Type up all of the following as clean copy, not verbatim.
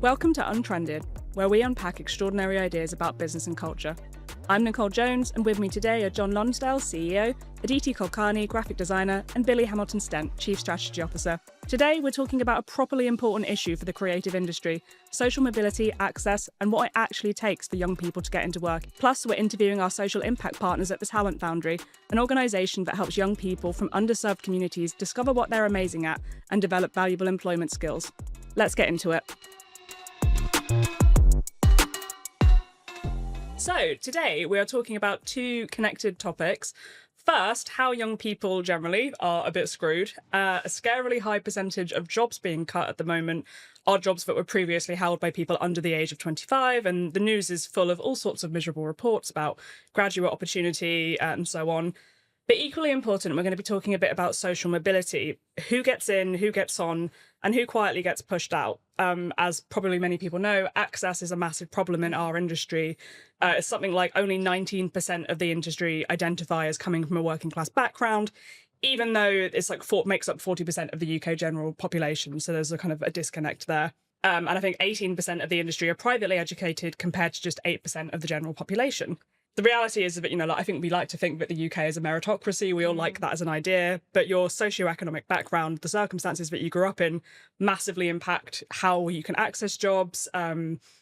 Welcome to Untrended, where we unpack extraordinary ideas about business and culture. I'm Nicole Jones, and with me today are Jon Lonsdale, CEO, Aditi Kulkarni, graphic designer, and Billy Hamilton-Stent, chief strategy officer. Today, we're talking about a properly important issue for the creative industry: social mobility, access, and what it actually takes for young people to get into work. Plus, we're interviewing our social impact partners at the Talent Foundry, an organisation that helps young people from underserved communities discover what they're amazing at and develop valuable employment skills. Let's get into it. So today we are talking about two connected topics. First, how young people generally are a bit screwed. A scarily high percentage of jobs being cut at the moment are jobs that were previously held by people under the age of 25, and the news is full of all sorts of miserable reports about graduate opportunity and so on. But equally important, we're going to be talking a bit about social mobility: who gets in, who gets on, and who quietly gets pushed out. As probably many people know, access is a massive problem in our industry. It's something like only 19% of the industry identify as coming from a working class background, even though it's like makes up 40% of the UK general population. So there's a kind of a disconnect there. And I think 18% of the industry are privately educated compared to just 8% of the general population. The reality is that, I think we like to think that the UK is a meritocracy. We all like that as an idea, but your socioeconomic background, the circumstances that you grew up in, massively impact how you can access jobs,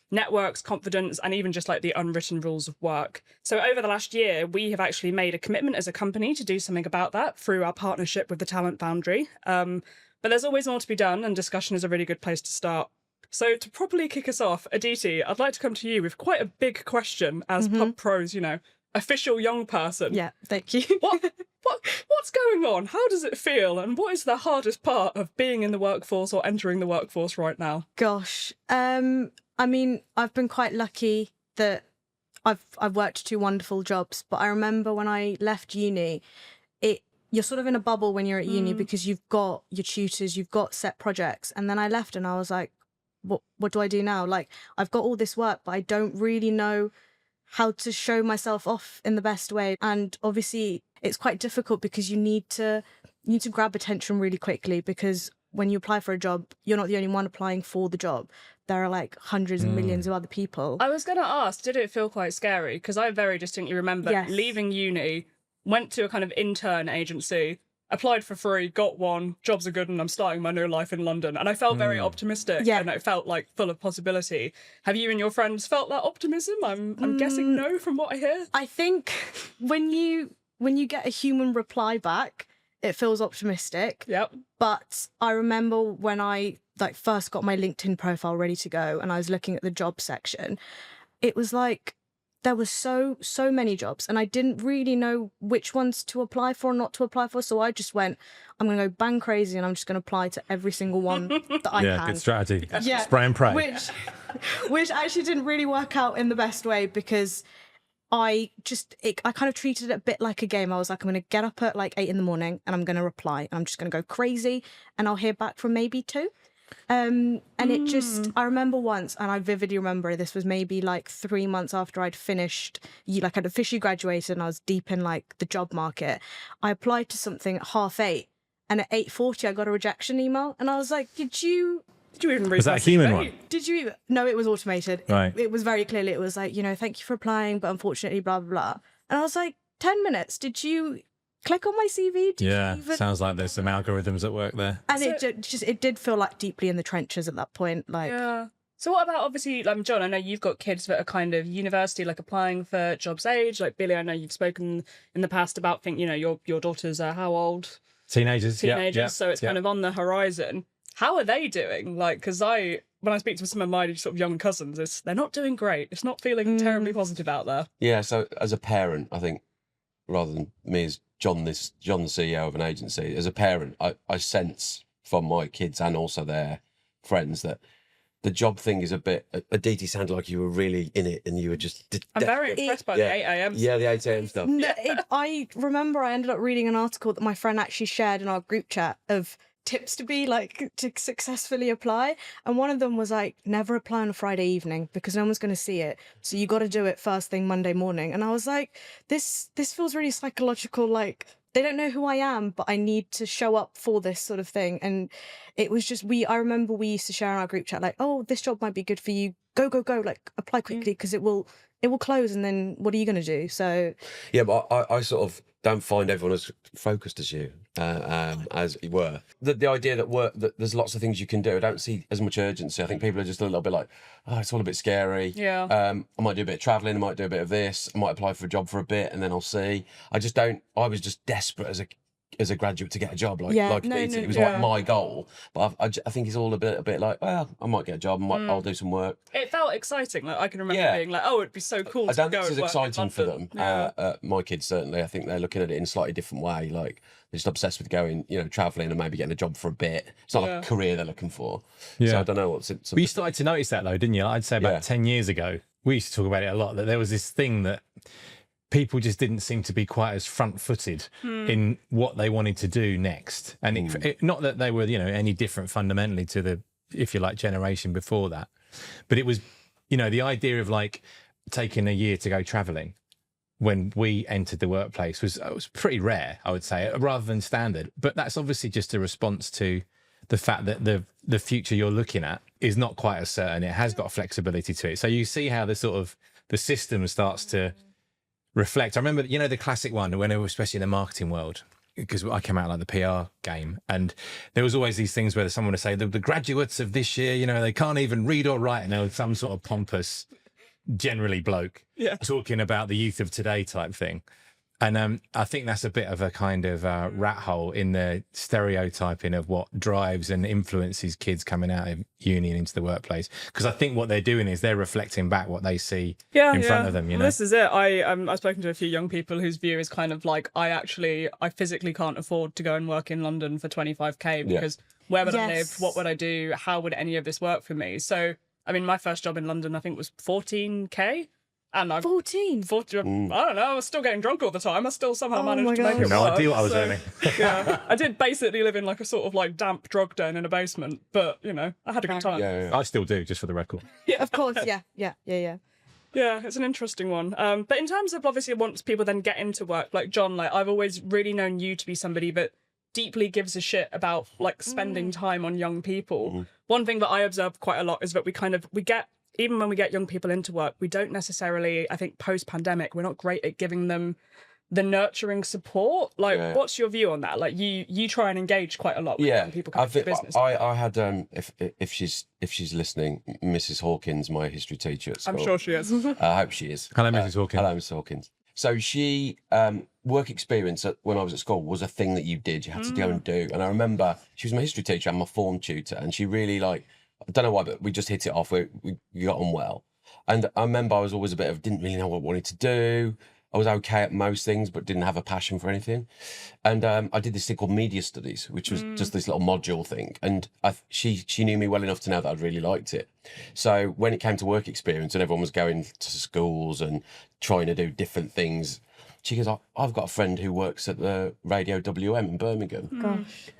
networks, confidence, and even just like the unwritten rules of work. So over the last year, we have actually made a commitment as a company to do something about that through our partnership with the Talent Foundry. But there's always more to be done, and discussion is a really good place to start. So to properly kick us off, Aditi, I'd like to come to you with quite a big question as Pub Pro's, official young person. Yeah, thank you. What's going on? How does it feel? And what is the hardest part of being in the workforce or entering the workforce right now? Gosh, I mean, I've been quite lucky that I've worked two wonderful jobs, but I remember when I left uni, you're sort of in a bubble when you're at uni because you've got your tutors, you've got set projects. And then I left and I was like, what do I do now? Like, I've got all this work, but I don't really know how to show myself off in the best way. And obviously it's quite difficult because you need to grab attention really quickly, because when you apply for a job, you're not the only one applying for the job. There are like hundreds and millions of other people. I was going to ask, did it feel quite scary? Because I very distinctly remember leaving uni, went to a kind of intern agency, applied for free, got one, jobs are good, and I'm starting my new life in London. And I felt very optimistic, and it felt like full of possibility. Have you and your friends felt that optimism? I'm guessing no from what I hear. I think when you get a human reply back, it feels optimistic. Yep. But I remember when I first got my LinkedIn profile ready to go and I was looking at the job section, it was like there was so many jobs and I didn't really know which ones to apply for and not to apply for. So I just went, I'm going to go bang crazy and I'm just going to apply to every single one that I can. Yeah, good strategy. Yeah. Spray and pray. Which actually didn't really work out in the best way, because I kind of treated it a bit like a game. I was like, I'm going to get up at like 8 in the morning and I'm going to reply and I'm just going to go crazy and I'll hear back from maybe 2. And it just, I remember once, and I vividly remember this was maybe like 3 months after I'd finished, I'd officially graduated and I was deep in like the job market. I applied to something at 8:30 and at 8:40 I got a rejection email and I was like, did you even read Was that a human one? Did you even? No, it was automated. Right. It was very clearly, it was like, thank you for applying, but unfortunately, blah, blah, blah. And I was like, 10 minutes. Did you click on my CV? Sounds like there's some algorithms at work there. And it did feel like deeply in the trenches at that point. Yeah. So what about, obviously, Jon, I know you've got kids that are kind of university, like applying for jobs age. Like Billy, I know you've spoken in the past about, your daughters are how old? Teenagers. Yeah. So it's kind of on the horizon. How are they doing? Like, because when I speak to some of my sort of young cousins, they're not doing great. It's not feeling terribly positive out there. Yeah, so as a parent, I think, rather than me as Jon, the CEO of an agency, as a parent, I sense from my kids and also their friends that the job thing is a bit... Aditi sounded like you were really in it and you were just... I'm very impressed by the 8 a.m. Yeah, the 8 a.m. stuff. I remember I ended up reading an article that my friend actually shared in our group chat of tips to successfully apply, and one of them was like, never apply on a Friday evening because no one's going to see it, so you got to do it first thing Monday morning. And I was like, this feels really psychological, like they don't know who I am, but I need to show up for this sort of thing. And it was just, I remember we used to share in our group chat, like, oh, this job might be good for you. Go, like apply quickly because it will close. And then what are you going to do? So. Yeah, but I sort of don't find everyone as focused as you, as you were. The idea that there's lots of things you can do. I don't see as much urgency. I think people are just a little bit like, oh, it's all a bit scary. Yeah. I might do a bit of travelling. I might do a bit of this. I might apply for a job for a bit, and then I'll see. I was just desperate as a graduate to get a job. It was like my goal. But I think it's all a bit like, well, I might get a job. I'll do some work. It felt exciting. Like I can remember being like, oh, it'd be so cool. I don't to think go it's as exciting for them. My kids certainly. I think they're looking at it in a slightly different way. Like they're just obsessed with going, travelling and maybe getting a job for a bit. It's not like a career they're looking for. Yeah. So I don't know what's it. But you started to notice that though, didn't you? I'd say about 10 years ago, we used to talk about it a lot, that there was this thing that people just didn't seem to be quite as front-footed in what they wanted to do next. And it, not that they were, any different fundamentally to the, if you like, generation before that. But it was, the idea of like taking a year to go travelling when we entered the workplace was pretty rare, I would say, rather than standard. But that's obviously just a response to the fact that the future you're looking at is not quite as certain. It has got flexibility to it. So you see how the system starts to reflect. I remember, the classic one, when it was, especially in the marketing world, because I came out like the PR game, and there was always these things where someone would say, the graduates of this year, they can't even read or write, and there was some sort of pompous, generally bloke talking about the youth of today type thing. And I think that's a bit of a kind of rat hole in the stereotyping of what drives and influences kids coming out of uni and into the workplace. Because I think what they're doing is they're reflecting back what they see in front of them. Well, this is it. I've spoken to a few young people whose view is kind of like, I physically can't afford to go and work in London for 25k because where would I live? What would I do? How would any of this work for me? So, I mean, my first job in London, I think was 14k. And 14. I don't know, I was still getting drunk all the time. I still somehow managed to make it work. No idea what I was earning. I did basically live in like a sort of like damp drug den in a basement, but I had a good time. Yeah. I still do, just for the record. Yeah, of course. Yeah. Yeah, it's an interesting one. But in terms of obviously once people then get into work, like Jon, like I've always really known you to be somebody that deeply gives a shit about like spending time on young people. One thing that I observe quite a lot is that even when we get young people into work, we don't necessarily, I think post-pandemic, we're not great at giving them the nurturing support. Like, what's your view on that? Like, you try and engage quite a lot with young people coming to the business. I had, if she's listening, Mrs. Hawkins, my history teacher at school. I'm sure she is. I hope she is. Hello, Mrs. Hawkins. Hello, Mrs. Hawkins. So she, work experience when I was at school was a thing that you did. You had to go and do. And I remember she was my history teacher and my form tutor, and she really I don't know why, but we just hit it off. We got on well. And I remember I was always didn't really know what I wanted to do. I was okay at most things, but didn't have a passion for anything. And I did this thing called media studies, which was just this little module thing. And she knew me well enough to know that I'd really liked it. So when it came to work experience and everyone was going to schools and trying to do different things, she goes, I've got a friend who works at the Radio WM in Birmingham. Gosh.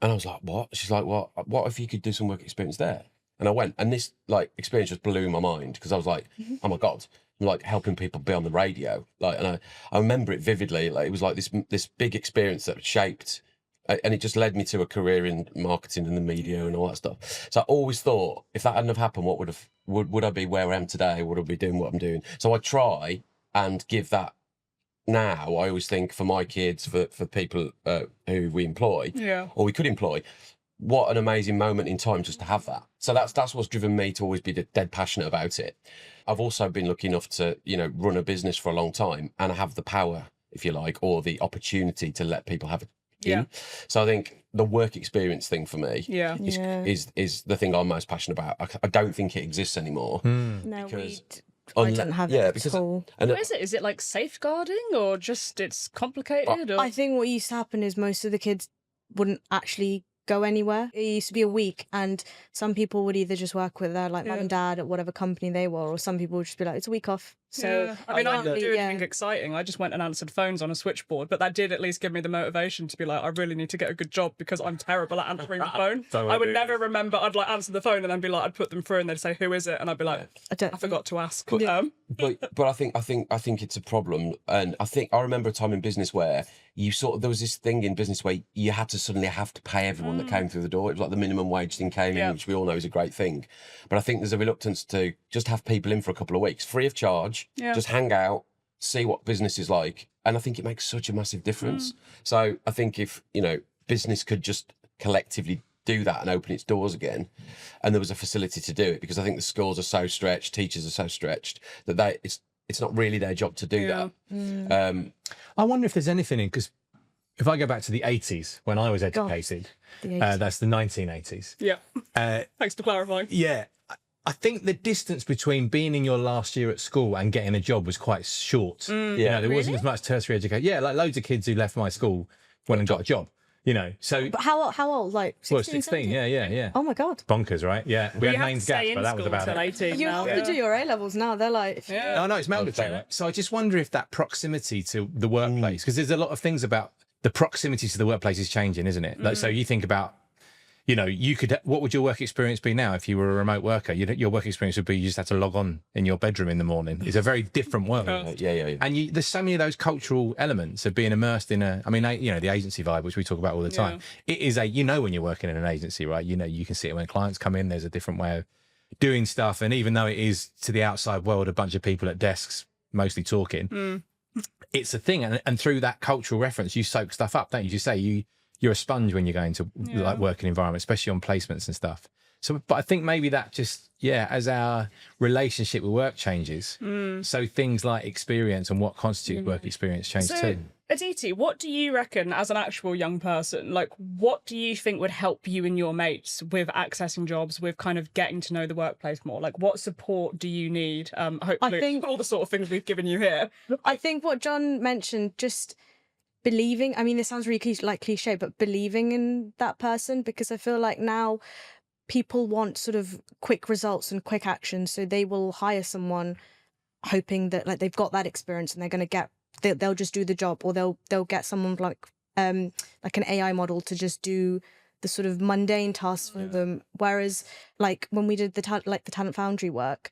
And I was like, what? She's like, well, what if you could do some work experience there? And I went, and this experience just blew my mind because I was like, oh my God, I'm like helping people be on the radio. And I remember it vividly. It was like this big experience that shaped, and it just led me to a career in marketing and the media and all that stuff. So I always thought, if that hadn't have happened, what would I be where I am today? Would I be doing what I'm doing? So I try and give that. Now, I always think for my kids, for people who we employ, or we could employ, what an amazing moment in time just to have that. So that's what's driven me to always be dead passionate about it. I've also been lucky enough to, run a business for a long time, and I have the power, if you like, or the opportunity to let people have it in. So I think the work experience thing for me is the thing I'm most passionate about. I don't think it exists anymore. No, I don't have it at all. What is it? Is it like safeguarding or just it's complicated? I think what used to happen is most of the kids wouldn't actually go anywhere. It used to be a week, and some people would either just work with their like mum and dad at whatever company they were, or some people would just be like, it's a week off. So I mean, I didn't do anything exciting. I just went and answered phones on a switchboard, but that did at least give me the motivation to be like, I really need to get a good job because I'm terrible at answering the phone. I would never remember. I'd like answer the phone and then be like, I'd put them through and they'd say, who is it? And I'd be like, I forgot to ask. But I think it's a problem, and I remember a time in business where there was this thing in business where you had to suddenly have to pay everyone that came through the door. It was like the minimum wage thing came in, which we all know is a great thing. But I think there's a reluctance to just have people in for a couple of weeks, free of charge, just hang out, see what business is like. And I think it makes such a massive difference. So I think if, business could just collectively do that and open its doors again, and there was a facility to do it, because I think the schools are so stretched, teachers are so stretched that it's not really their job to do that. I wonder if there's anything in, because if I go back to the 80s when I was educated, that's the 1980s. Yeah. Thanks for clarifying. Yeah. I think the distance between being in your last year at school and getting a job was quite short. There wasn't as much tertiary education. Yeah, like loads of kids who left my school went and got a job. So. But how old? Like 16, well, 16. 17? Yeah. Oh my god. Bonkers, right? Yeah. We had names gaps, but that was about it. 18 You now. have to do your A levels now. They're like, Oh no, it's mandatory. Right? So I just wonder if that proximity to the workplace, because there's a lot of things about the proximity to the workplace is changing, isn't it? Like, so you think about, what would your work experience be now if you were a remote worker? Your work experience would be you just had to log on in your bedroom in the morning. It's a very different world. And there's so many of those cultural elements of being immersed in the agency vibe, which we talk about all the time. It is when you're working in an agency, right? You can see it when clients come in, there's a different way of doing stuff. And even though it is to the outside world, a bunch of people at desks, mostly talking, it's a thing. And through that cultural reference, you soak stuff up, don't you? You say you're a sponge when you're going to like working environment, especially on placements and stuff. So, but I think maybe that just, as our relationship with work changes, so things like experience and what constitutes work experience change too. Aditi, what do you reckon as an actual young person, like what do you think would help you and your mates with accessing jobs, with kind of getting to know the workplace more? Like what support do you need? Hopefully I think all the sort of things we've given you here. I think what Jon mentioned, just believing, I mean, this sounds really cliche, but believing in that person, because I feel like now people want sort of quick results and quick action, so they will hire someone hoping that like they've got that experience and they're going to get, they'll just do the job, or they'll get someone like an AI model to just do the sort of mundane tasks for them. Whereas like when we did the talent Foundry work,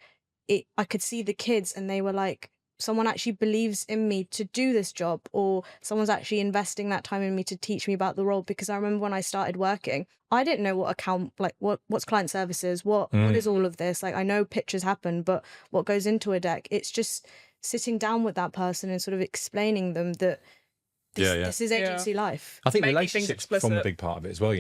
I could see the kids and they were like, someone actually believes in me to do this job, or someone's actually investing that time in me to teach me about the role. Because I remember when I started working, I didn't know what's client services, what is all of this. Like I know pitches happen, but what goes into a deck? It's just sitting down with that person and sort of explaining them that this is agency life. I think relationships form a big part of it as well.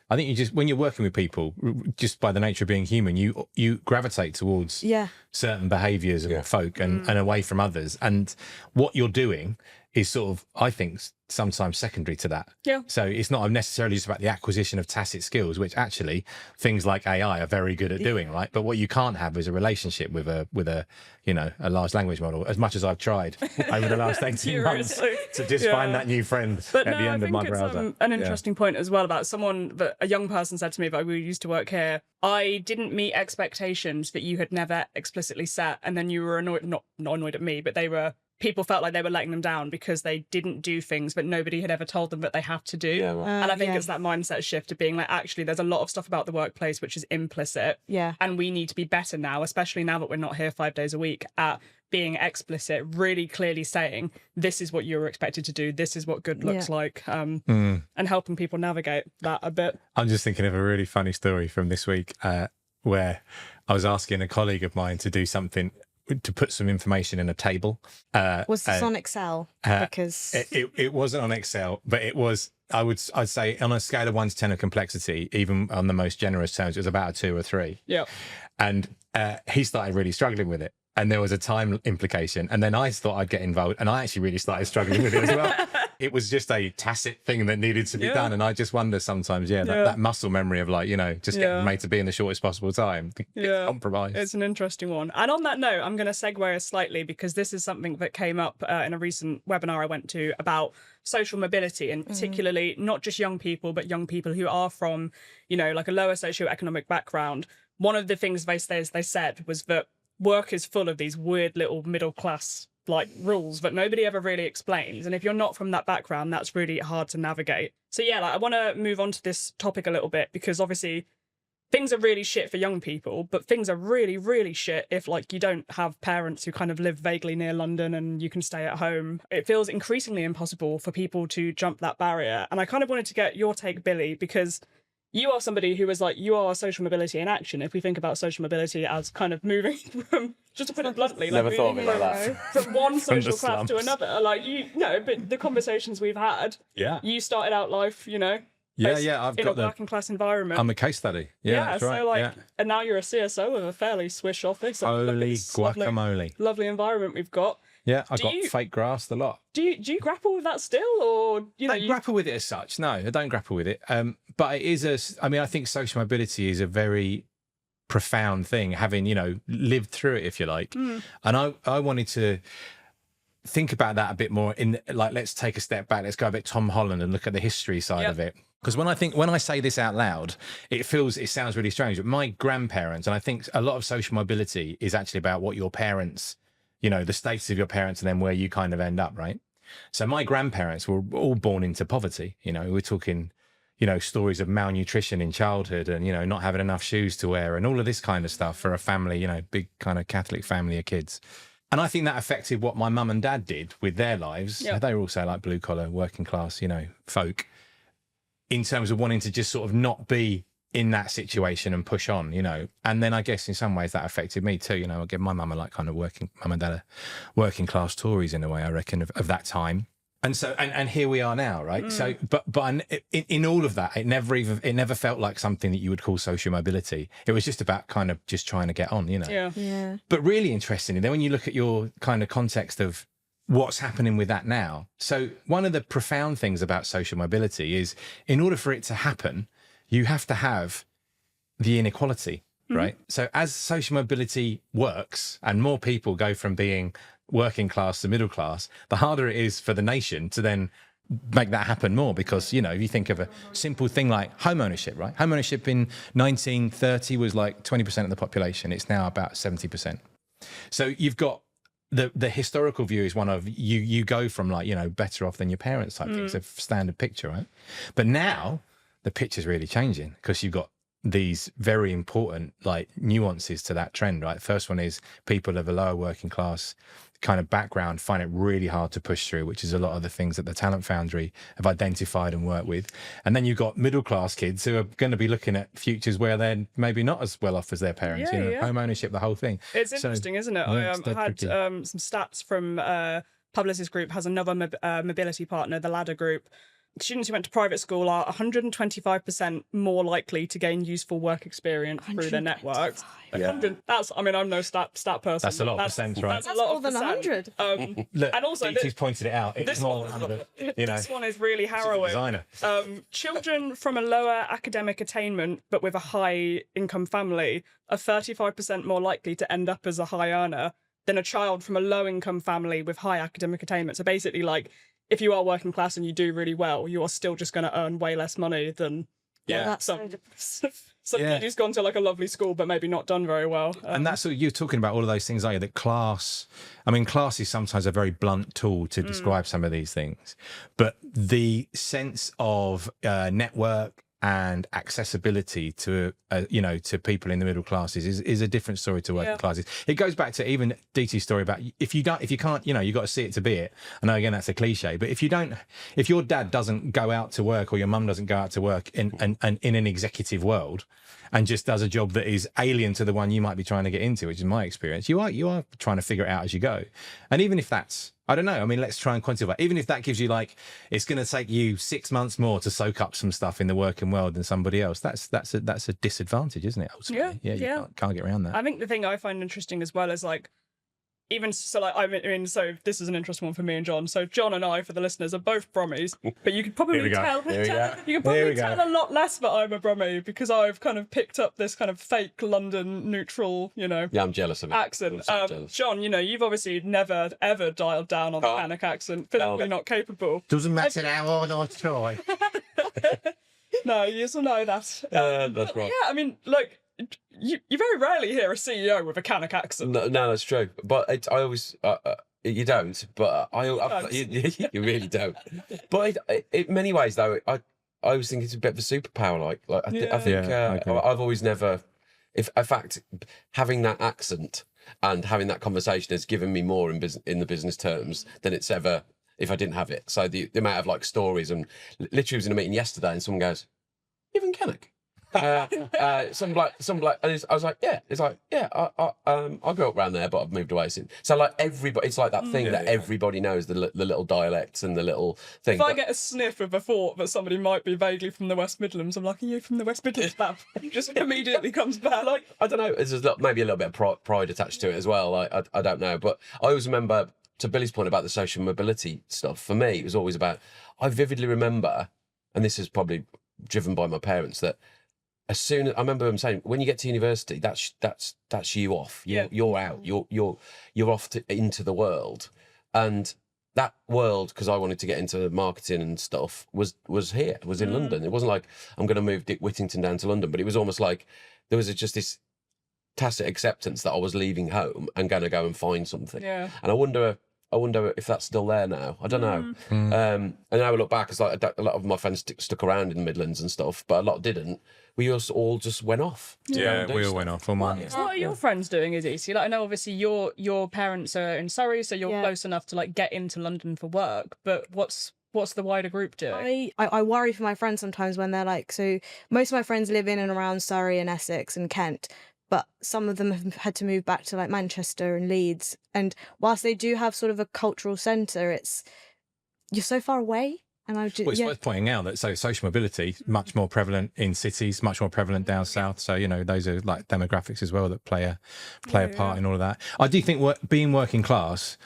I think when you're working with people, just by the nature of being human, you gravitate towards certain behaviours of folk and away from others. And what you're doing is sort of, I think, sometimes secondary to that. So it's not necessarily just about the acquisition of tacit skills, which actually things like AI are very good at doing, right? But what you can't have is a relationship with a large language model, as much as I've tried over the last 18 months to just find that new friend at the end of my browser. An interesting point as well about a young person said to me that we used to work here, I didn't meet expectations that you had never explicitly set, and then you were annoyed, not annoyed at me, but people felt like they were letting them down because they didn't do things that nobody had ever told them that they have to do. And I think it's that mindset shift of being like, actually, there's a lot of stuff about the workplace which is implicit. And we need to be better now, especially now that we're not here 5 days a week, at being explicit, really clearly saying, this is what you're expected to do, this is what good looks like, and helping people navigate that a bit. I'm just thinking of a really funny story from this week where I was asking a colleague of mine to do something, to put some information in a table. Was this on Excel? Because it wasn't on Excel, but it was, I'd say on a scale of 1 to 10 of complexity, even on the most generous terms, it was about a 2 or 3. And he started really struggling with it. And there was a time implication. And then I thought I'd get involved. And I actually really started struggling with it as well. It was just a tacit thing that needed to be done. And I just wonder sometimes, that muscle memory of like, just getting made to be in the shortest possible time. Compromise. It's an interesting one. And on that note, I'm going to segue slightly because this is something that came up in a recent webinar I went to about social mobility, and particularly not just young people, but young people who are from, like a lower socioeconomic background. One of the things they said was that work is full of these weird little middle class like rules that nobody ever really explains, and if you're not from that background, that's really hard to navigate. So I want to move on to this topic a little bit, because obviously things are really shit for young people, but things are really, really shit if like you don't have parents who kind of live vaguely near London and you can stay at home. It feels increasingly impossible for people to jump that barrier. And I kind of wanted to get your take, Billy, because you are somebody who is like, you are social mobility in action. If we think about social mobility as kind of moving from, just to put it bluntly, Never like thought of it like that. from one social class to slumps. another. Like, but the conversations we've had, you started out life, I've in got a working class environment. I'm a case study. That's right. So and now you're a CSO of a fairly swish office. Holy guacamole. Lovely environment we've got. Yeah, I got fake grass a lot. Do you grapple with that still, or I don't grapple with it as such. No, I don't grapple with it. But it is I think social mobility is a very profound thing, having lived through it, if you like. And I wanted to think about that a bit more in like, let's take a step back, let's go a bit Tom Holland and look at the history side of it. Because when I say this out loud, it sounds really strange, but my grandparents, and I think a lot of social mobility is actually about what your parents, the status of your parents and then where you kind of end up, right? So my grandparents were all born into poverty. We're talking, stories of malnutrition in childhood and, not having enough shoes to wear and all of this kind of stuff for a family, big kind of Catholic family of kids. And I think that affected what my mum and dad did with their lives. Yep. They were also like blue collar, working class, folk, in terms of wanting to just sort of not be in that situation and push on, And then I guess in some ways that affected me too. Again, my mum are like kind of mum and dad are working class Tories in a way, I reckon, of that time. And so, and here we are now, right? So, but in all of that, it never felt like something that you would call social mobility. It was just about kind of just trying to get on, Yeah. But really interestingly, then when you look at your kind of context of what's happening with that now. So one of the profound things about social mobility is, in order for it to happen, you have to have the inequality, right? So as social mobility works and more people go from being working class to middle class, the harder it is for the nation to then make that happen more. Because, if you think of a simple thing like home ownership, right? Home ownership in 1930 was like 20% of the population. It's now about 70%. So you've got the historical view is one of you go from like, better off than your parents type thing. It's a standard picture, right? But now the picture's really changing, because you've got these very important like nuances to that trend, right? First one is people of a lower working class kind of background find it really hard to push through, which is a lot of the things that the Talent Foundry have identified and worked with. And then you've got middle class kids who are going to be looking at futures where they're maybe not as well off as their parents, home ownership, the whole thing. It's interesting, isn't it? Yeah, I had some stats from Publicis Group has another mobility partner, the Ladder Group. Students who went to private school are 125% more likely to gain useful work experience through their networks. That's, I'm no stat person. That's a lot of percent, right? That's a lot more of than percent. 100. Look, and also, DT's pointed it out. It's more than 100. This one is really harrowing. Designer. Children from a lower academic attainment but with a high income family are 35% more likely to end up as a high earner than a child from a low income family with high academic attainment. So basically, like, if you are working class and you do really well, you are still just going to earn way less money than That's some so depressing. kid who's gone to like a lovely school but maybe not done very well. And that's what you're talking about, all of those things, are you? That class is sometimes a very blunt tool to describe some of these things. But the sense of network and accessibility to to people in the middle classes is a different story to working classes. It goes back to even DT's story about if you can't, you got to see it to be it. I know, again, that's a cliche, but if your dad doesn't go out to work, or your mum doesn't go out to work in an executive world and just does a job that is alien to the one you might be trying to get into, which is my experience, you are trying to figure it out as you go. And even if that's, I don't know, let's try and quantify. Even if that gives you like, it's going to take you 6 months more to soak up some stuff in the working world than somebody else, that's a disadvantage, isn't it? Ultimately? You can't get around that. I think the thing I find interesting as well is like, even so, like, I mean, so this is an interesting one for me and John. So John and I, for the listeners, are both Brummies, but you could probably tell. You could probably tell a lot less that I'm a Brummie because I've kind of picked up this kind of fake London neutral, you know. Yeah, I'm jealous of it. Accent. John, you know, you've obviously never ever dialed down on the panic accent. Physically not capable. Doesn't matter how hard I try. No, you still know that. That's right. Yeah, I mean, like. You very rarely hear a CEO with a Canic accent. No, that's true. But I always, you don't. But you really don't. But in many ways, though, I always think it's a bit of a superpower. I think I've always never. In fact, having that accent and having that conversation has given me more in the business terms than it's ever if I didn't have it. So the amount of like stories, and literally was in a meeting yesterday, and someone goes, "Even Canic." Some bloke, and I was like, yeah. It's like, yeah. I grew up around there, but I've moved away since. So like everybody, it's like that thing that everybody knows, the little dialects and the little thing. If I get a sniff of a thought that somebody might be vaguely from the West Midlands, I'm like, are you from the West Midlands, Bab? It just immediately comes back. Like, I don't know. There's maybe a little bit of pride attached to it as well. I don't know, but I always remember, to Billy's point about the social mobility stuff. For me, it was always about. I vividly remember, and this is probably driven by my parents, that. As soon as I remember them saying, when you get to university, that's you off. You're out. You're off into the world, and that world, because I wanted to get into marketing and stuff, was in London. It wasn't like I'm going to move Dick Whittington down to London, but it was almost like there was just this tacit acceptance that I was leaving home and going to go and find something. Yeah. And I wonder if that's still there now. I don't know. And now I look back, it's like a lot of my friends stuck around in the Midlands and stuff, but a lot didn't. We all just went off. Yeah, we all went off. What are your friends doing, Aditi? Like, I know obviously your parents are in Surrey, so you're close enough to like get into London for work. But what's the wider group doing? I worry for my friends sometimes when they're like, so most of my friends live in and around Surrey and Essex and Kent, but some of them have had to move back to like Manchester and Leeds. And whilst they do have sort of a cultural centre, you're so far away. And it's worth pointing out that social mobility much more prevalent in cities, much more prevalent down south. So those are like demographics as well that play a part in all of that. I do think being working class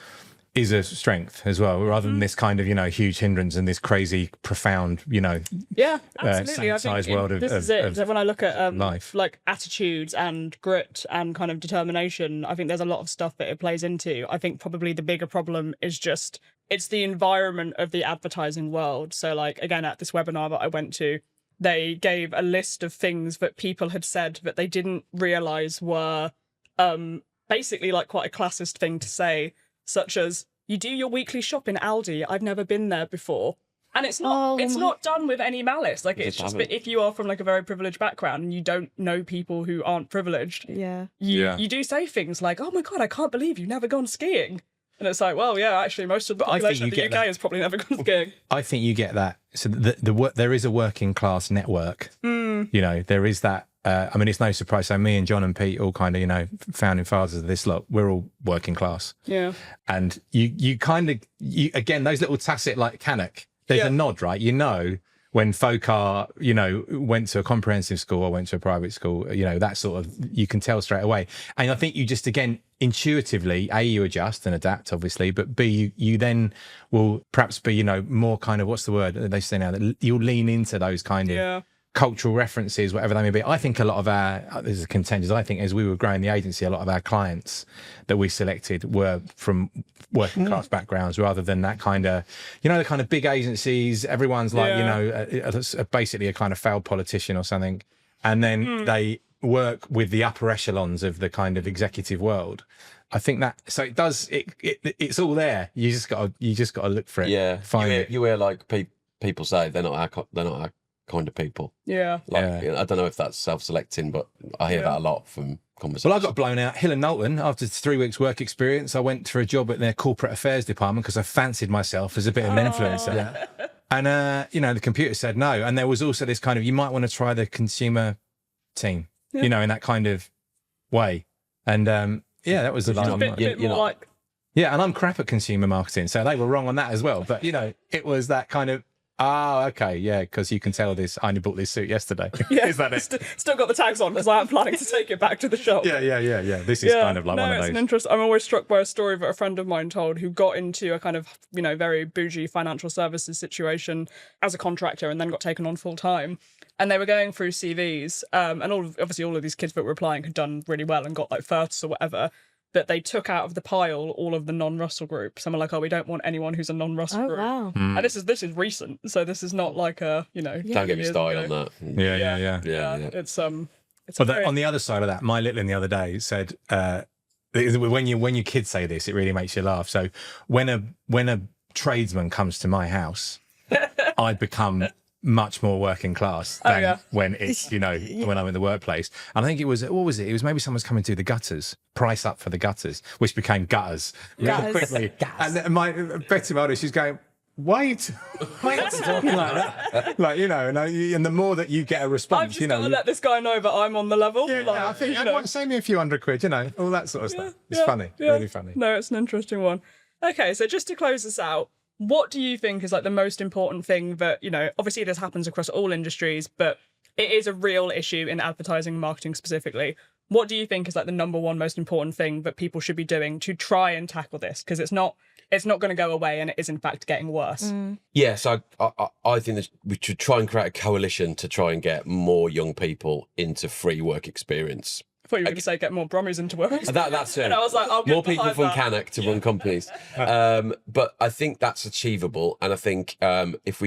is a strength as well, rather than this kind of huge hindrance and this crazy profound absolutely. size world of this is it. So when I look at life, like attitudes and grit and kind of determination, I think there's a lot of stuff that it plays into. I think probably the bigger problem is just it's the environment of the advertising world. So like, again, at this webinar that I went to, they gave a list of things that people had said that they didn't realise were basically like quite a classist thing to say, such as, you do your weekly shop in Aldi, I've never been there before. And it's not done with any malice. Like, it's just that if you are from like a very privileged background and you don't know people who aren't privileged, you do say things like, oh my God, I can't believe you've never gone skiing. And it's like, well, yeah, actually, most of the population of the UK has probably never gone skiing. I think you get that. So there is a working class network. There is that. I mean, it's no surprise. So me and John and Pete, all kind of, founding fathers of this lot, we're all working class. Yeah. And you kind of, again, those little tacit like Canic, there's a nod, right? When folk are, went to a comprehensive school or went to a private school, that sort of, you can tell straight away. And I think you just, again, intuitively, A, you adjust and adapt, obviously, but B, you then will perhaps be, more kind of, what's the word they say now, that you'll lean into those kind of cultural references, whatever they may be. I think a lot of this is contentious, I think as we were growing the agency, a lot of our clients that we selected were from working class backgrounds rather than that kind of, the kind of big agencies, everyone's like, basically a kind of failed politician or something. And then they work with the upper echelons of the kind of executive world. I think that, so it does, it's all there. You just got to look for it. Yeah. Find it. You hear like people say they're not our kind of people. Yeah. I don't know if that's self-selecting, but I hear that a lot from conversations. Well, I got blown out Hill and Knowlton after 3 weeks work experience. I went for a job at their corporate affairs department because I fancied myself as a bit of an influencer. And, the computer said no. And there was also this kind of, you might want to try the consumer team, in that kind of way. And, that was the line. Yeah, and I'm crap at consumer marketing, so they were wrong on that as well. But, it was that kind of, Oh, okay, yeah, because you can tell this. I only bought this suit yesterday. Yeah, Is that it? Still got the tags on because I am planning to take it back to the shop. Yeah. This is kind of like one of it's those. an interest. I'm always struck by a story that a friend of mine told who got into a kind of, very bougie financial services situation as a contractor and then got taken on full time. And they were going through CVs, and obviously all of these kids that were applying had done really well and got like firsts or whatever. But they took out of the pile all of the non-Russell group. Some are like, oh, we don't want anyone who's a non-Russell group. Wow. And this is recent, so this is not like a, Don't get me started on that. Yeah. It's But on the other side of that, my little the other day said, when your kids say this, it really makes you laugh. So when a tradesman comes to my house, I become much more working class than when it's when I'm in the workplace. And I think it was what was it? It was maybe someone's coming to the gutters, price up for the gutters, which became gutters. Gutters. Quickly. And my Betty Mulder, she's going, why are you talking like that? And the more that you get a response, I've just got to let this guy know that I'm on the level. I think save me a few £100, all that sort of stuff. It's funny, really funny. No, it's an interesting one. Okay, so just to close this out, what do you think is like the most important thing that, obviously this happens across all industries, but it is a real issue in advertising and marketing specifically. What do you think is like the number one most important thing that people should be doing to try and tackle this? Because it's not going to go away, and it is in fact getting worse. Yeah, so I think that we should try and create a coalition to try and get more young people into free work experience. I thought you were going to say get more Brummies into work. That's it. And I was like, I'll get more people from behind Canac to run companies. But I think that's achievable, and I think if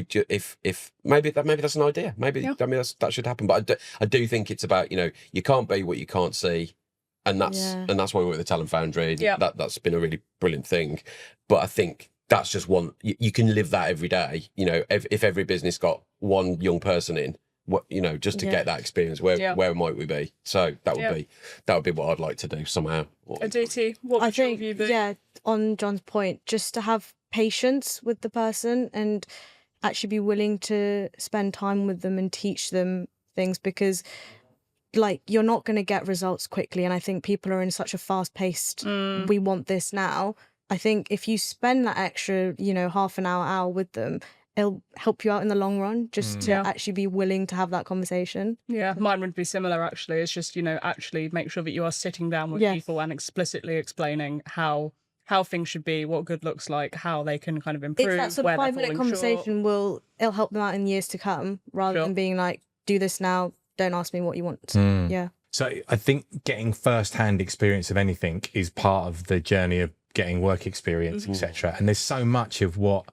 maybe that's an idea. That should happen. But I do think it's about you can't be what you can't see, and that's why we work with the Talent Foundry. That's been a really brilliant thing. But I think that's just one. You can live that every day. If every business got one young person in. Just to get that experience, where might we be? So that would be what I'd like to do somehow. Aditi, what would your view be? On Jon's point, just to have patience with the person and actually be willing to spend time with them and teach them things, because you're not going to get results quickly, and I think people are in such a fast-paced we want this now. I think if you spend that extra half an hour with them, it'll help you out in the long run, just to actually be willing to have that conversation. Yeah, mine would be similar, actually. It's just, actually make sure that you are sitting down with people and explicitly explaining how things should be, what good looks like, how they can kind of improve. It's that sort of 5-minute conversation it'll help them out in years to come, rather than being like, do this now, don't ask me what you want. Yeah. So I think getting first-hand experience of anything is part of the journey of getting work experience, etc. And there's so much of what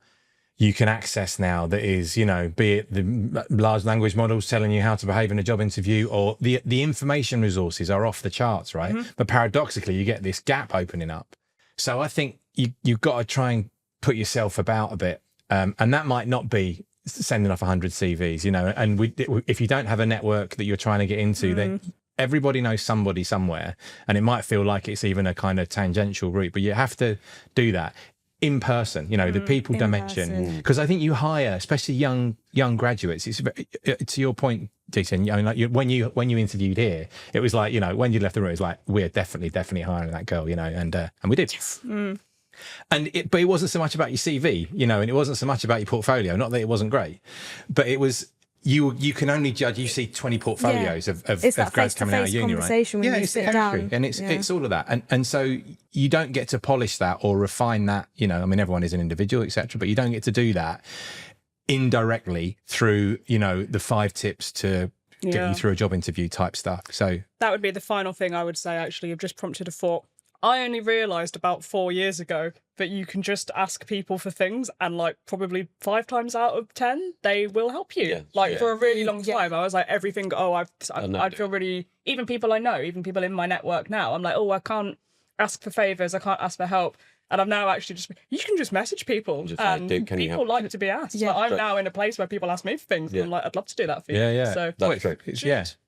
you can access now that is, be it the large language models telling you how to behave in a job interview, or the information resources are off the charts, right? But paradoxically, you get this gap opening up. So I think you've got to try and put yourself about a bit. And that might not be sending off 100 CVs, and if you don't have a network that you're trying to get into, then everybody knows somebody somewhere. And it might feel like it's even a kind of tangential route, but you have to do that in person, the people dimension, because I think you hire, especially young graduates. It's to your point, Jason. When you interviewed here, it was like when you left the room, it was like, we're definitely hiring that girl, and we did. Yes. But it wasn't so much about your CV, and it wasn't so much about your portfolio. Not that it wasn't great, but it was. You can only judge. You see 20 portilios of grads coming out of uni, right? When you sit down, and it's all of that, and so you don't get to polish that or refine that. Everyone is an individual, etc. But you don't get to do that indirectly through the 5 tips to get you through a job interview type stuff. So that would be the final thing I would say. Actually, you've just prompted a thought. I only realised about 4 years ago that you can just ask people for things, and probably 5 times out of 10 they will help you. For a really long time, I was like, everything. I'd feel really. Even people I know, even people in my network now, I'm like, I can't ask for favours, I can't ask for help, and I'm now actually you can just message people, and people like to be asked. Yeah. I'm now in a place where people ask me for things, and I'm like, I'd love to do that for you. Yeah. So that's true.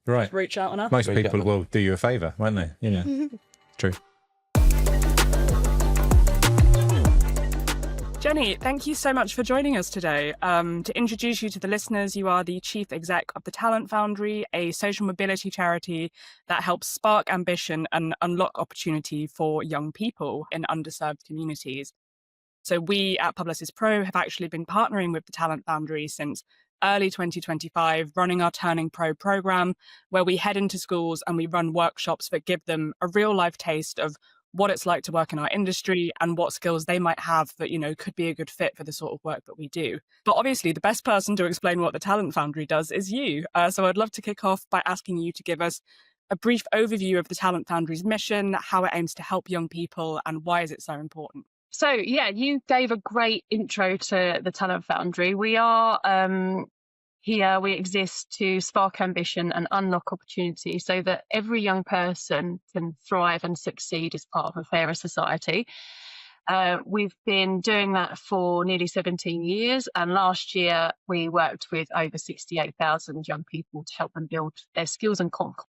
Right. Just reach out and ask. Most people will do you a favour, won't they? True. Jenny, thank you so much for joining us today. To introduce you to the listeners, you are the Chief Exec of the Talent Foundry, a social mobility charity that helps spark ambition and unlock opportunity for young people in underserved communities. So we at Publicis Pro have actually been partnering with the Talent Foundry since early 2025, running our Turning Pro program, where we head into schools and we run workshops that give them a real life taste of what it's like to work in our industry and what skills they might have that, could be a good fit for the sort of work that we do. But obviously, the best person to explain what the Talent Foundry does is you. So I'd love to kick off by asking you to give us a brief overview of the Talent Foundry's mission, how it aims to help young people, and why is it so important? So, yeah, you gave a great intro to the Talent Foundry. We are here, we exist to spark ambition and unlock opportunity so that every young person can thrive and succeed as part of a fairer society. We've been doing that for nearly 17 years. And last year, we worked with over 68,000 young people to help them build their skills and confidence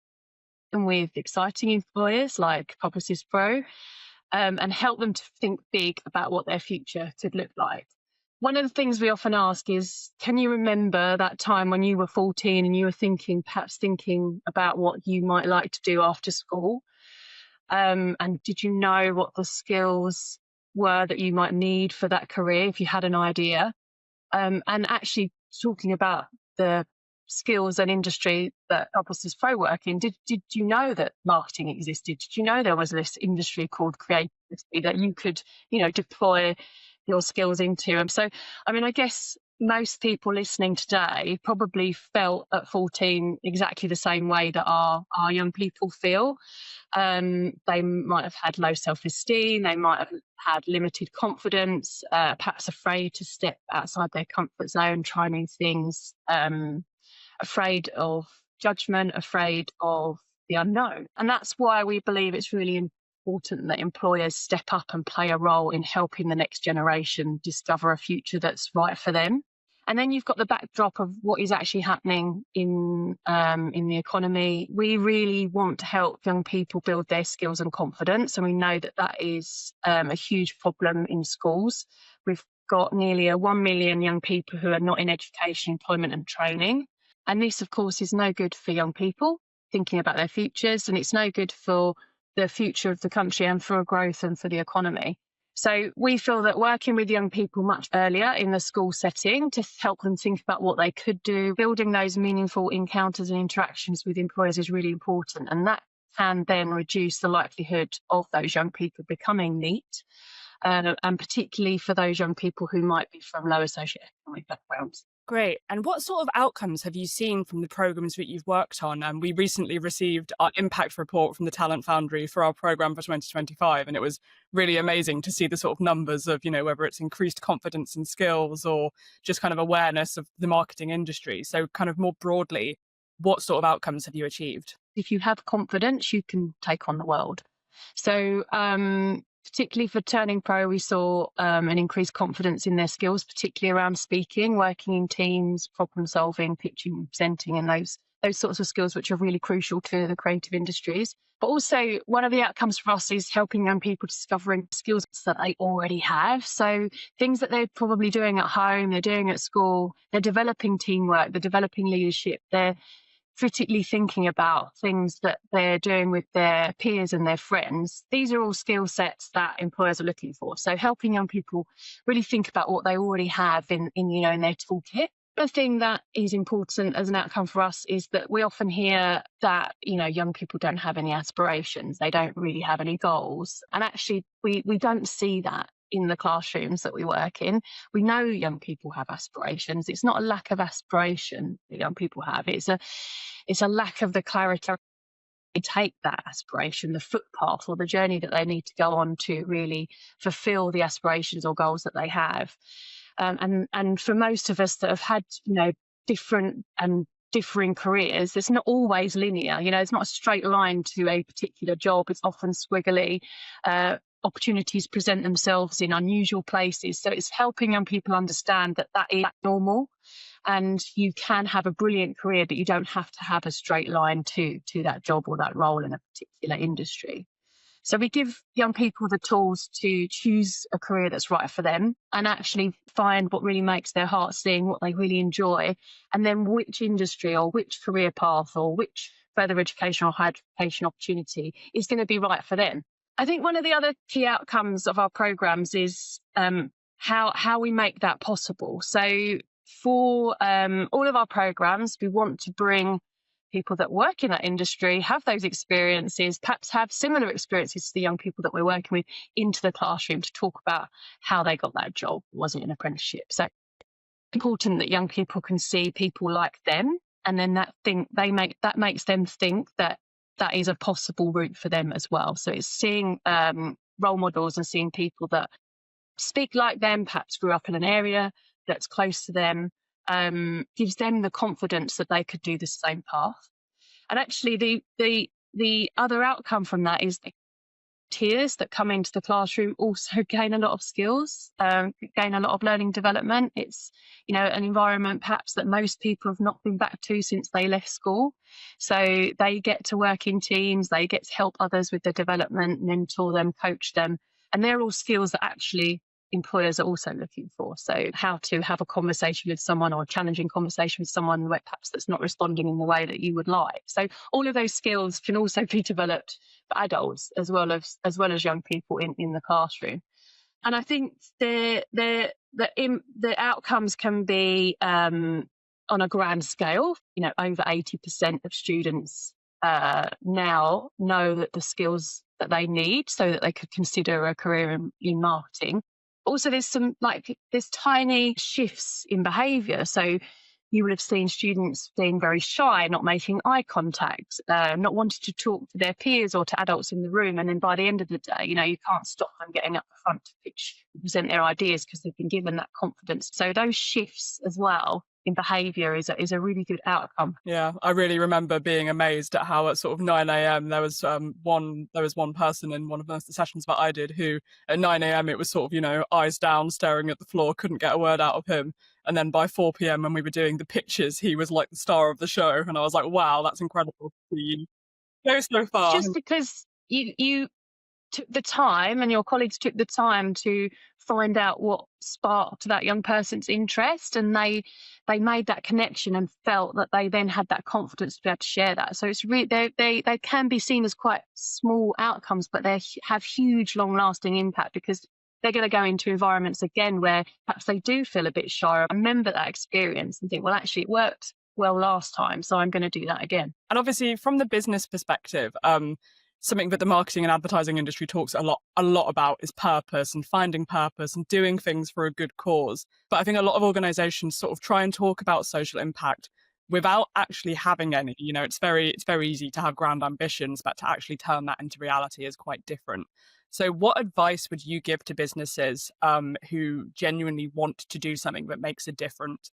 with exciting employers like Publicis Pro. And help them to think big about what their future could look like. One of the things we often ask is, can you remember that time when you were 14 and you were perhaps thinking about what you might like to do after school? And did you know what the skills were that you might need for that career if you had an idea? And actually talking about the skills and industry that Publicis Pro work in, did you know that marketing existed? Did you know there was this industry called creativity that you could, deploy your skills into? So, I guess most people listening today probably felt at 14 exactly the same way that our young people feel. They might have had low self-esteem, they might have had limited confidence, perhaps afraid to step outside their comfort zone, try new things, afraid of judgment, afraid of the unknown. And that's why we believe it's really important that employers step up and play a role in helping the next generation discover a future that's right for them. And then you've got the backdrop of what is actually happening in the economy. We really want to help young people build their skills and confidence. And we know that that is a huge problem in schools. We've got nearly 1 million young people who are not in education, employment and training. And this, of course, is no good for young people thinking about their futures, and it's no good for the future of the country and for growth and for the economy. So we feel that working with young people much earlier in the school setting to help them think about what they could do, building those meaningful encounters and interactions with employers is really important. And that can then reduce the likelihood of those young people becoming NEET, and particularly for those young people who might be from lower socioeconomic backgrounds. Great. And what sort of outcomes have you seen from the programs that you've worked on? And we recently received our impact report from the Talent Foundry for our program for 2025. And it was really amazing to see the sort of numbers of, whether it's increased confidence and skills or just kind of awareness of the marketing industry. So kind of more broadly, what sort of outcomes have you achieved? If you have confidence, you can take on the world. So, particularly for Turning Pro, we saw an increased confidence in their skills, particularly around speaking, working in teams, problem solving, pitching, presenting, and those sorts of skills which are really crucial to the creative industries. But also, one of the outcomes for us is helping young people discovering skills that they already have. So things that they're probably doing at home, they're doing at school, they're developing teamwork, they're developing leadership, they're critically thinking about things that they're doing with their peers and their friends. These are all skill sets that employers are looking for. So helping young people really think about what they already have in their toolkit. The thing that is important as an outcome for us is that we often hear that, young people don't have any aspirations. They don't really have any goals. And actually, we don't see that in the classrooms that we work in. We know young people have aspirations. It's not a lack of aspiration that young people have. It's a lack of the clarity. They take that aspiration, the footpath or the journey that they need to go on to really fulfill the aspirations or goals that they have. And for most of us that have had, different and differing careers, it's not always linear. It's not a straight line to a particular job. It's often squiggly. Opportunities present themselves in unusual places. So it's helping young people understand that is normal and you can have a brilliant career, but you don't have to have a straight line to that job or that role in a particular industry. So we give young people the tools to choose a career that's right for them and actually find what really makes their heart sing, what they really enjoy, and then which industry or which career path or which further education or higher education opportunity is going to be right for them. I think one of the other key outcomes of our programs is how we make that possible. So for all of our programs, we want to bring people that work in that industry, have those experiences, perhaps have similar experiences to the young people that we're working with, into the classroom to talk about how they got that job. Was it an apprenticeship? So important that young people can see people like them, and then that makes them think that that is a possible route for them as well. So it's seeing role models and seeing people that speak like them, perhaps grew up in an area that's close to them, gives them the confidence that they could do the same path. And actually the other outcome from that is the volunteers that come into the classroom also gain a lot of skills, gain a lot of learning development. It's, you know, an environment perhaps that most people have not been back to since they left school. So they get to work in teams, they get to help others with their development, mentor them, coach them. And they're all skills that actually employers are also looking for. So how to have a conversation with someone, or a challenging conversation with someone perhaps that's not responding in the way that you would like. So all of those skills can also be developed for adults as well as young people in the classroom. And I think the outcomes can be on a grand scale. You know, over 80% of students now know that the skills that they need so that they could consider a career in marketing. Also, there's tiny shifts in behaviour. So you would have seen students being very shy, not making eye contact, not wanting to talk to their peers or to adults in the room. And then by the end of the day, you know, you can't stop them getting up the front to pitch and present their ideas because they've been given that confidence. So those shifts as well in behaviour is a really good outcome. Yeah, I really remember being amazed at how at sort of 9 a.m. there was one person in one of the sessions that I did who at 9 a.m. it was sort of, you know, eyes down, staring at the floor, couldn't get a word out of him. And then by 4 p.m. when we were doing the pitches, he was like the star of the show. And I was like, wow, that's incredible to see you go so far. Just because you took the time and your colleagues took the time to find out what sparked that young person's interest, and they made that connection and felt that they then had that confidence to be able to share that. So it's really they can be seen as quite small outcomes, but they have huge long lasting impact, because they're going to go into environments again where perhaps they do feel a bit shy, remember that experience and think, well, actually it worked well last time, so I'm going to do that again. And obviously from the business perspective, something that the marketing and advertising industry talks a lot about is purpose, and finding purpose and doing things for a good cause. But I think a lot of organizations sort of try and talk about social impact without actually having any. You know, it's very easy to have grand ambitions, but to actually turn that into reality is quite different. So what advice would you give to businesses who genuinely want to do something that makes a difference?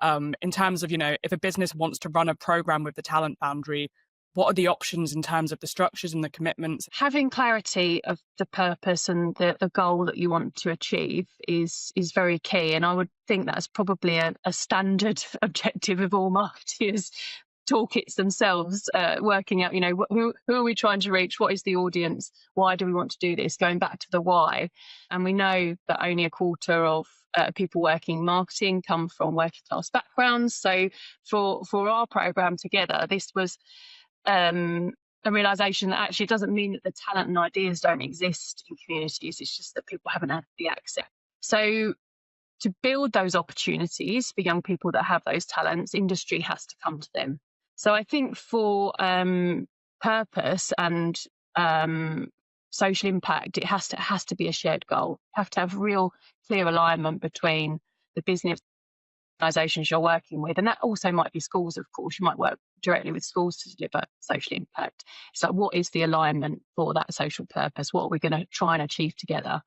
In terms of, you know, if a business wants to run a program with the Talent Foundry, what are the options in terms of the structures and the commitments? Having clarity of the purpose and the goal that you want to achieve is very key. And I would think that's probably a standard objective of all marketers' toolkits themselves, working out, you know, who are we trying to reach? What is the audience? Why do we want to do this? Going back to the why. And we know that only a quarter of people working in marketing come from working class backgrounds. So for our program together, this was a realization that actually doesn't mean that the talent and ideas don't exist in communities. It's just that people haven't had the access. So to build those opportunities for young people that have those talents, industry has to come to them. So I think for purpose and social impact, it has to be a shared goal. You have to have real clear alignment between the business organisations you're working with, and that also might be schools. Of course, you might work directly with schools to deliver social impact. It's like, what is the alignment for that social purpose? What are we going to try and achieve together?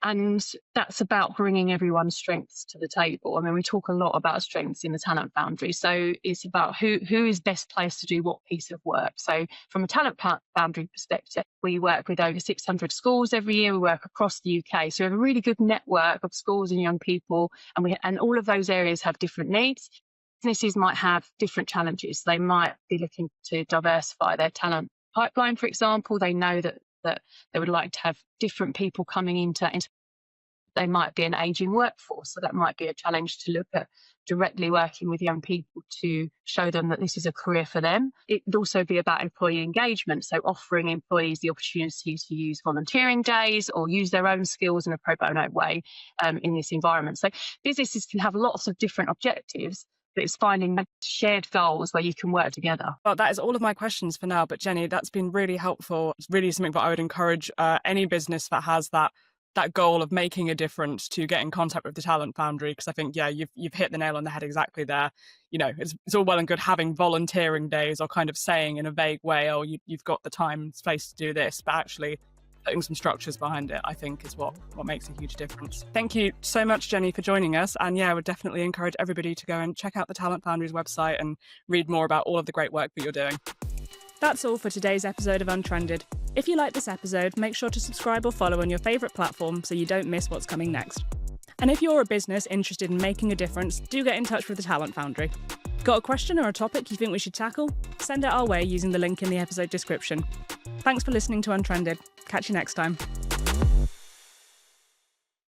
And that's about bringing everyone's strengths to the table. I mean, we talk a lot about strengths in the Talent Foundry. So it's about who is best placed to do what piece of work. So from a Talent Foundry perspective, we work with over 600 schools every year. We work across the UK. So we have a really good network of schools and young people. And all of those areas have different needs. Businesses might have different challenges. They might be looking to diversify their talent pipeline, for example. They know that they would like to have different people coming into They might be an ageing workforce, so that might be a challenge to look at directly working with young people to show them that this is a career for them. It would also be about employee engagement, so offering employees the opportunity to use volunteering days or use their own skills in a pro bono way in this environment. So businesses can have lots of different objectives, but it's finding shared goals where you can work together. Well, that is all of my questions for now, but Jenny, that's been really helpful. It's really something that I would encourage any business that has that goal of making a difference to get in contact with the Talent Foundry, because I think, yeah, you've hit the nail on the head exactly there. You know, it's all well and good having volunteering days or kind of saying in a vague way, oh, you've got the time and space to do this, but actually putting some structures behind it, I think, is what makes a huge difference. Thank you so much, Jenny, for joining us. And yeah, I would definitely encourage everybody to go and check out the Talent Foundry's website and read more about all of the great work that you're doing. That's all for today's episode of Untrended. If you like this episode, make sure to subscribe or follow on your favourite platform so you don't miss what's coming next. And if you're a business interested in making a difference, do get in touch with the Talent Foundry. Got a question or a topic you think we should tackle? Send it our way using the link in the episode description. Thanks for listening to Untrended. Catch you next time.